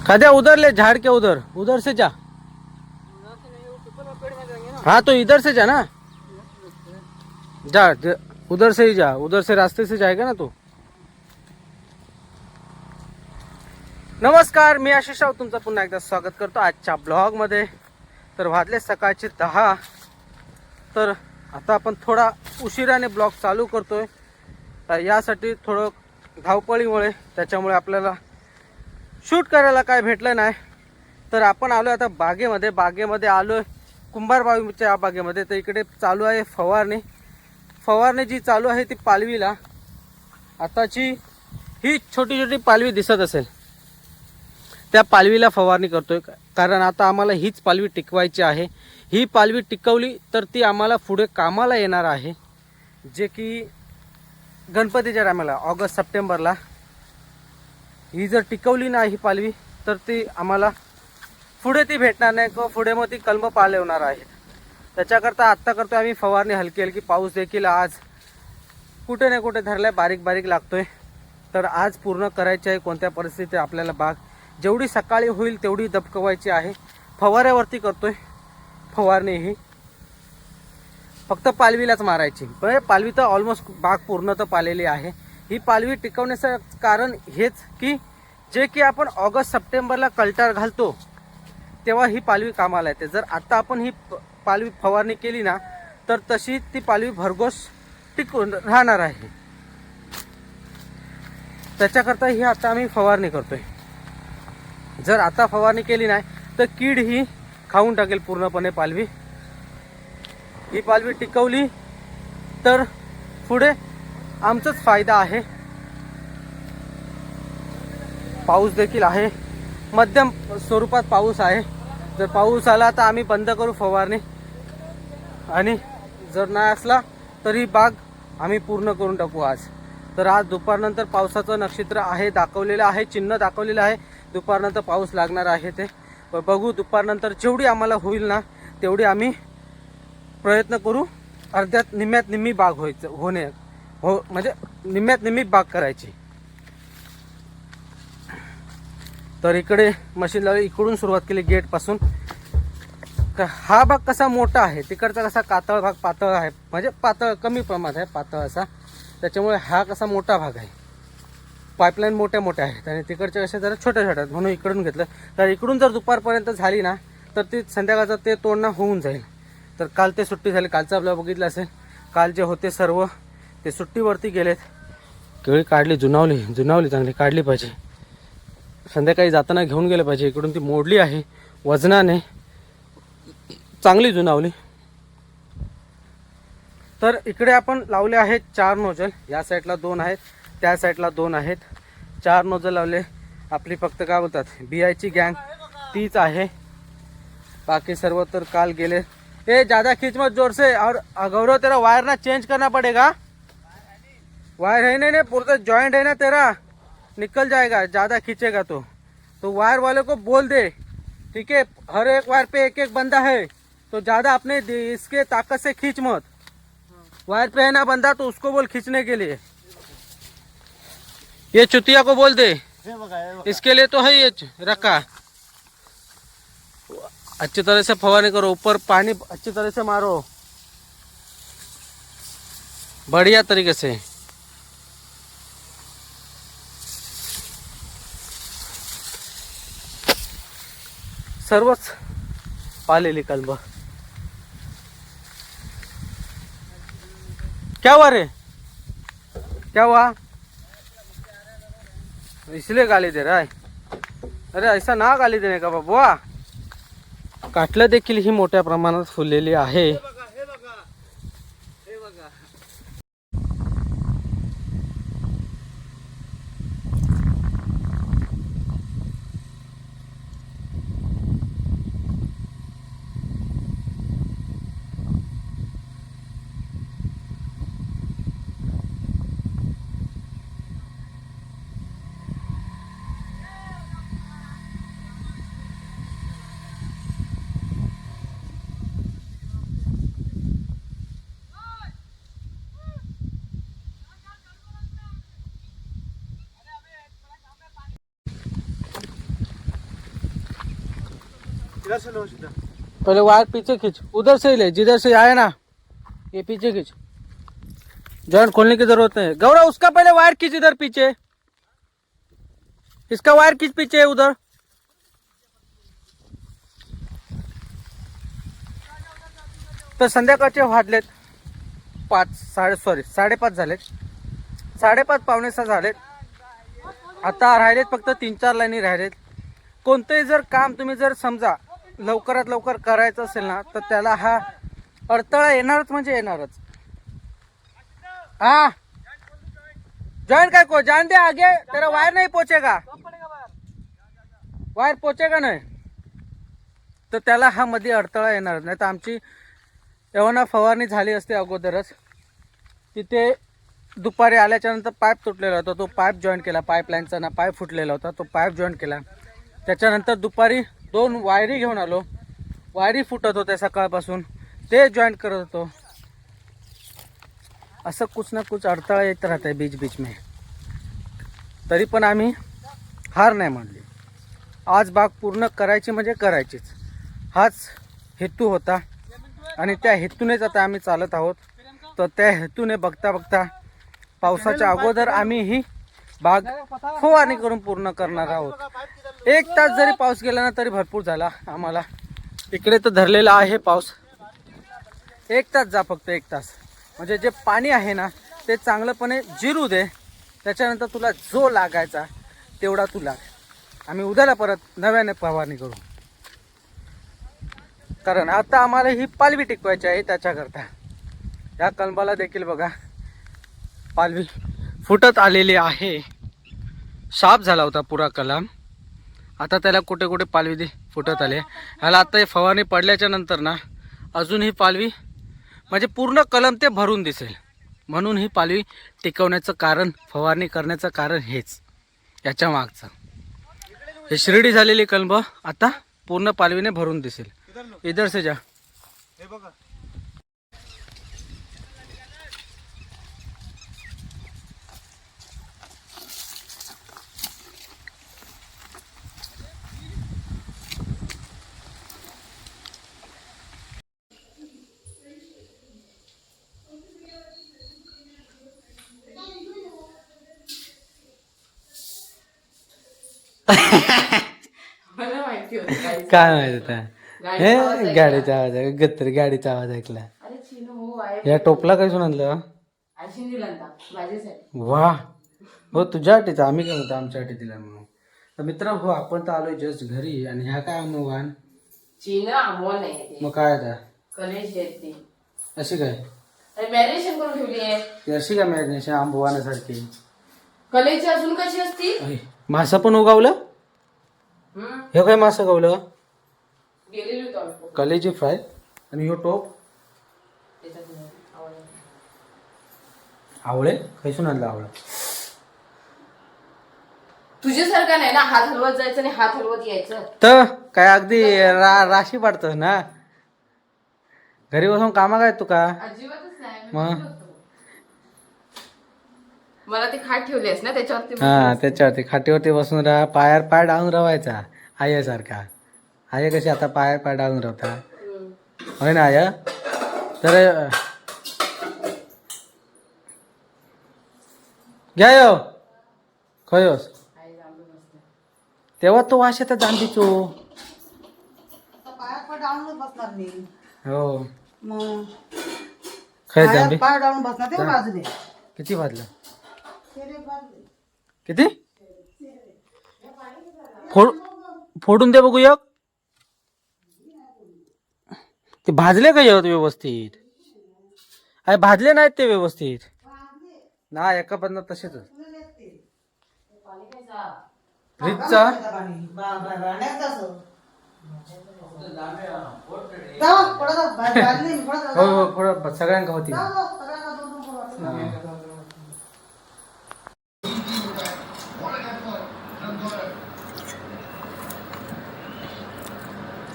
खाद्या उधर ले, झाड़ के उधर उधर से जा। हाँ तो इधर से जा ना, जा उधर से ही जा, उधर से रास्ते से जाएगा ना तू। नमस्कार, मी आशिष राव तुमचं पुन्हा एकदा स्वागत करतो आजच्या ब्लॉग मध्ये। तर वाजले सकाळचे 10। तर आता आपण थोडा उशिराने ब्लॉग चालू करतोय, तर यासाठी थोडं धावपळीमुळे त्याच्यामुळे आपल्याला शूट करायला काय भेटलं नाही। तर आपण आलो आता बागेमध्ये आलोय, कुंभारबाईच्या बागेमध्ये। तर इकडे चालू आहे फवारणी जी चालू आहे ती पालवीला। आताची ही छोटी छोटी पालवी दिसत असेल, त्या पालवीला फवारणी करतोय, कारण आता आम्हाला हीच पालवी टिकवायची आहे। ही पालवी टिकवली तर ती आम्हाला पुढे कामाला येणार आहे, जे की गणपतीच्या टायमाला ऑगस्ट सप्टेंबरला। ही जर टिकवली नाही ही पालवी तर ती आम्हाला पुढे ती भेटणार नाही, किंवा पुढे मग ती कलम पालवणार आहे। त्याच्याकरता आत्ता करतोय आम्ही फवारणी हलकी हलकी। पाऊस देखील आज कुठे ना कुठे धरलाय, बारीक बारीक लागतोय। तर आज पूर्ण करायची आहे कोणत्या परिस्थितीत आपल्याला बाग जेवढी सकाळी होईल तेवढी दबकवायची आहे। फवाऱ्यावरती करतोय फवारणी, ही फक्त पालवीलाच मारायची। पण पालवी तर ऑलमोस्ट बाग पूर्ण तर पालेली आहे। ही पालवी टिकवण्याचं कारण हेच की जे की आपण ऑगस्ट सप्टेंबरला कल्टर घालतो तेव्हा ही पालवी कामाला येते। जर आता आपण ही पालवी फवारणी केली ना तर तशी ती पालवी भरघोस टिकून राहणार आहे। त्याच्याकरता ही आता आम्ही फवारणी करतोय। जर आता फवारणी केली नाही तर कीड ही खाऊन टाकेल पूर्णपणे पालवी। ही पालवी टिकवली तर पुढे आमचाच फायदा आहे। पाऊस देखील आहे, मध्यम स्वरूपात पाऊस आहे। जर पाऊस आला तर आम्ही बंद करू फवारणी, आणि जर नाही असला तरी बाग आम्ही पूर्ण करून टाकू आज। तर आज दुपारनंतर पावसाचं नक्षत्र आहे, दाखवलेलं आहे, चिन्ह दाखवलेलं आहे। दुपारनंतर पाऊस लागणार आहे ते बघू। दुपारनंतर जेवढी आम्हाला होईल ना तेवढी आम्ही प्रयत्न करू। अर्ध्यात निम्म्यात निम्मी बाग म्हणजे निम्म्यात निम्मी बाग करायची। तर इकडे मशीन लावली, इकडून सुरुवात केली गेट पासून। हा भाग कसा मोठा आहे, तिकडचा कसा कातळ भाग पातळ आहे, म्हणजे पातळ कमी प्रमाणात आहे, पातळ असा। त्याच्यामुळे हा कसा मोठा भाग आहे, पाईपलाईन मोठ्या मोठ्या आहेत, आणि तिकडच्या कशा जरा छोट्या छोट्या आहेत, म्हणून इकडून घेतलं। तर इकडून जर दुपारपर्यंत झाली ना तर ती संध्याकाळचं ते तोडणं होऊन जाईल। तर काल ते सुट्टी झाली, कालचा आपल्याला बघितलं असेल, काल जे होते सर्व ते सुट्टीवरती गेलेत। केळी काढली, जुनावली चांगली काढली पाहिजे, संध्याकाळी जाताना घेऊन गेले पाहिजे। इकडून ती मोडली आहे वजनाने, चांगली जुनावली। तर इकडे आपण लावले आहेत 4 नोजल, या साईडला 2 आहेत, त्या साईडला 2 आहेत। 4 नोजल लावले। आपली फक्त काय बोलतात बीआयची गँग तीच आहे, बाकी सर्व तर काल गेले। ए ज़्यादा खींच मत जोर से, और गौरव तेरा वायर ना चेंज करना पड़ेगा। वायर है नहीं पूरा जॉइंट है ना तेरा, निकल जाएगा ज़्यादा खींचेगा तो वायर वाले को बोल दे, ठीक है। हर एक वायर पे एक एक बंदा है, तो ज़्यादा अपने इसके ताकत से खींच मत। वायर पे है ना बंदा तो उसको बोल खींचने के लिए। ये चुतिया को बोल दे, इसके लिए तो है ये रखा। अच्छी तरह से फवारणी करो, ऊपर पानी अच्छी तरह से मारो, बढ़िया तरीके से। सर्वच पालेली कलम। क्या हुआ रे, क्या हुआ? इसलिए गाली दे रहा है? अरे ऐसा ना गाली देने का बाबा। काटलं देखील ही मोठ्या प्रमाणात फुललेली आहे। पहले वायर पीछे खींच, उधर से ही ले, जिधर से आए ना ये पीछे खींच। जॉइंट खोलने की जरूरत नहीं है। गौरव उसका पहले वायर खींच इधर पीछे, इसका वायर खींच पीछे उधर। तर संध्याकाळचे वाजलेत 5:30 झालेत, 5:30 पावणे 6 झालेत. आता राहिलेत फक्त 3-4 लाईनी राहिलेत. कोणतेही जर काम तुम्ही जर समजा लवकरात लवकर करायचं असेल ना तर त्याला हा अडथळा येणारच म्हणजे येणारच. हाँ जॉइंट काय को जान दे आगे, तेरा वायर नहीं पहुंचेगा, वायर पहुंचेगा नहीं तर त्याला हा मध्ये अडथळा येणार नाही. तर आमची एवढा फवारणी झाली असते अगोदरच. तिथे दुपारी आल्याच्या नंतर पाईप तुटलेला होता, तो पाईप जॉईंट केला. पाईपलाईनचा ना पाईप फुटलेला होता, तो पाईप जॉईंट केला. त्याच्यानंतर दुपारी 2 वायरी घेऊन आलो. वायरी फुटत होत्या सकाळपासून, ते जॉईंट करत होतो. असं कुछ ना कुछ अडथळा येत राहत आहे बीच में. तरी पण आम्ही हार नाही मानली. आज बाग पूर्ण करायची म्हणजे करायचीच, हाच हेतू होता आणि त्या हेतूनेच आता आम्ही चालत आहोत. तर त्या हेतूने बघता बघता पावसाच्या अगोदर आम्ही ही बाग फवारणी करून पूर्ण करणार आहोत. 1 तास जरी पाऊस गेला ना तरी भरपूर झाला आम्हाला. इकडे तर धरलेला आहे पाऊस. 1 तास जा, फक्त 1 तास, म्हणजे जे पाणी आहे ना ते चांगलंपणे जिरू दे. त्याच्यानंतर तुला जो लागायचा तेवढा तू लाग. आम्ही उद्याला परत नव्याने फवारणी करू, कारण आता आम्हाला ही पालवी टिकवायची आहे. त्याच्याकरता या कलमाला देखील बघा पालवी फुटत आलेली आहे. साफ झाला होता पुरा कलम, आता त्याला कुठे कुठे पालवी फुटत आले. ह्याला आता हे फवारणी पडल्याच्या नंतर ना अजून ही पालवी म्हणजे पूर्ण कलम ते भरून दिसेल. म्हणून ही पालवी टिकवण्याचं कारण, फवारणी करण्याचं कारण हेच, याच्या मागचं. हे शिर्डी झालेली कलम आता पूर्ण पालवीने भरून दिसेल. इधर से जा. हे बघा काय माहित होता. हे गाडीचा आवाज आहे, गत्तर गाडीचा आवाज ऐकला. या टोपला काय आणलं वा हो तुझ्यासाठीचा, आम्ही काय म्हणतो आमच्यासाठी दिला म्हणून. तर मित्र हो आपण तर आलोय जस्ट घरी आणि ह्या काय अमोवान मग काय आता अशी काय मॅरिनेशन करून ठेवली आहे. अशी काय मॅरिनेशन आंबवानासारखी कलेची अजून कशी असती. मासा पण उगावलं. हे काय मासा गावलं गेलेली होतो कलेजी फ्राय आणि ह्यो टोप आवळे खैसून आणला. आवळा तुझ्यासारखा नाही ना, हात हलवत जायचं आणि हात हलवत यायचं. तर काय अगदी राशी पाडतो ना. घरी बसून कामा काय तू का अजिबातच नाही. मग मला ते खाट ठेवलीस ना त्याच्यावरती. हा त्याच्यावरती खाटीवरती बसून राहा, पायावर पाय डाळून रवायचा आयासारखा. आया कशी आता पायावर पाय डाळून रवता होय ना आया. तर घ्या यो खयोस तेव्हा तो वास येतात जांभीचो. हो खय जांभी किती भाजलं किती फोडून दे बघू एक. ते भाजले का येत व्यवस्थित. अरे भाजले नाहीत ते व्यवस्थित ना. एका बंद तसेच फ्रीजचा हो हो थोडं सगळ्यांका होती.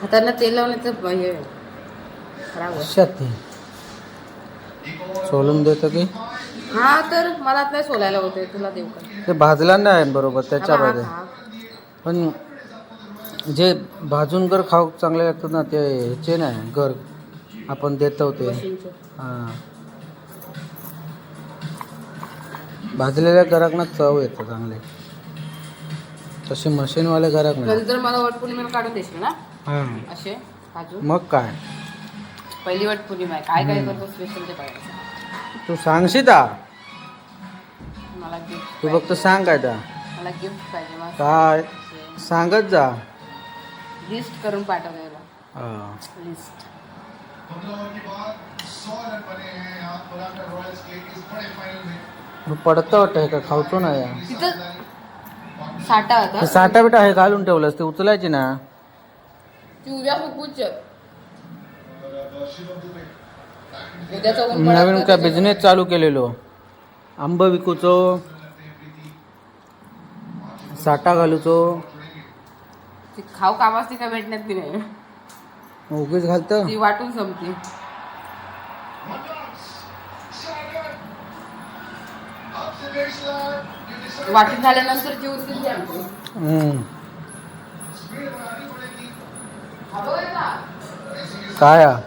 हाताला तेल लावण्याचं खराब सोलून देतो की. हा तर मला नाही सोलायला होते, तुला देऊ का. ते भाजला नाही बरोबर त्याच्यामध्ये पण जे भाजून गर खाऊ चांगले लागतात ना ते ह्याचे नाही गर आपण देतो ते मशीनचं. हां भाजलेल्या गराकना चव येतं चांगले तसे मशीनवाले गराक नाही नंतर मला वटपौर्णिमेला काढून देशील ना हां असे काजू. मग काय पहिली वटपौर्णिमा आहे काय काय करतो स्पेशल ते पाहिजे तू सांगशील मला गिफ्ट तू फक्त सांग काय त्या मला गिफ्ट पाहिजे मला काय सांगत जा लिस्ट करून पाठवलेला हां लिस्ट. मग पडतं वाटतं हे का खावतो ना या तिथं साठा होता साठा बिटा हे घालून ठेवलंस ते उचलायची ना ती उद्या फुकूच उद्याचा ऊन नवीन पडत काय नाही. बिझनेस चालू केलेलो आंब विकूचो साठा घालूचो ती खाऊ कामास ती काय भेटण्यात बी नाही उगीच घालतं ती वाटून संपते. वाटून झाल्यानंतर जी उरतील ती आमची. हा बघ ना. काय हा?